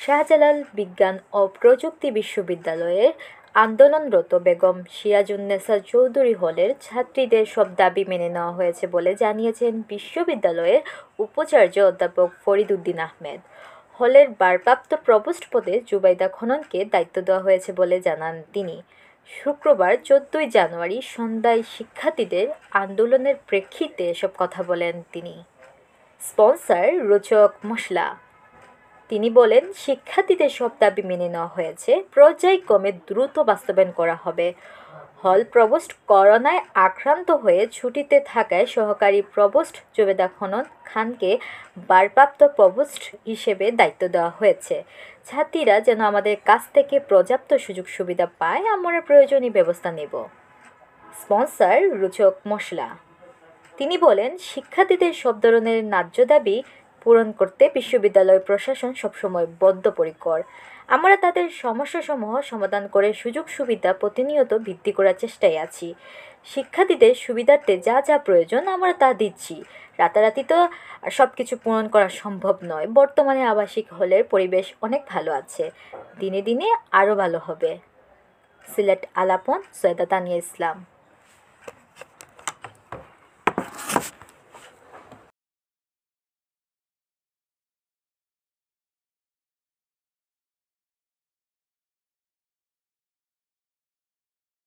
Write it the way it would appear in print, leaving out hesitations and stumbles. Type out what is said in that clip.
শাহজালাল বিজ্ঞান ও প্রযুক্তি বিশ্ববিদ্যালয়ের আন্দোলনরত বেগম সিরাজুন্নেসা চৌধুরী হলের ছাত্রীদের সব দাবি মেনে নেওয়া হয়েছে বলে জানিয়েছেন বিশ্ববিদ্যালয়ের উপাচার্য অধ্যাপক ফরিদ উদ্দিন আহমেদ। হলের ভারপ্রাপ্ত প্রভোস্ট পদে জুবাইদা খননকে দায়িত্ব দেওয়া হয়েছে বলে জানান তিনি। শুক্রবার 14 জানুয়ারি সন্ধ্যায় শিক্ষার্থীদের আন্দোলনের প্রেক্ষিতে এসব কথা বলেন তিনি। স্পন্সর রোচক মশলা। তিনি বলেন, শিক্ষার্থীদের সব দাবি মেনে নেওয়া হয়েছে, পর্যায়ক্রমে দ্রুত বাস্তবায়ন করা হবে। হল প্রভোস্ট করোনায় আক্রান্ত হয়ে ছুটিতে থাকায় সহকারী প্রভোস্ট জুবেদা খানকে ভারপ্রাপ্ত প্রভোস্ট হিসেবে দায়িত্ব দেওয়া হয়েছে। ছাত্রীরা যেন আমাদের কাছ থেকে পর্যাপ্ত সুযোগ সুবিধা পায়, আমরা প্রয়োজনীয় ব্যবস্থা নেব। স্পন্সর রোচক মশলা। তিনি বলেন, শিক্ষার্থীদের সব ধরনের ন্যায্য দাবি পূরণ করতে বিশ্ববিদ্যালয় প্রশাসন সবসময় বদ্ধপরিকর। আমরা তাদের সমস্যাসমূহ সমাধান করে সুযোগ সুবিধা প্রতিনিয়ত বৃদ্ধি করার চেষ্টায় আছি। শিক্ষার্থীদের সুবিধার্থে যা যা প্রয়োজন আমরা তা দিচ্ছি। রাতারাতি তো সব কিছু পূরণ করা সম্ভব নয়। বর্তমানে আবাসিক হলের পরিবেশ অনেক ভালো আছে, দিনে দিনে আরও ভালো হবে। সিলেট আলাপন, সৈয়দা তানিয়া ইসলাম।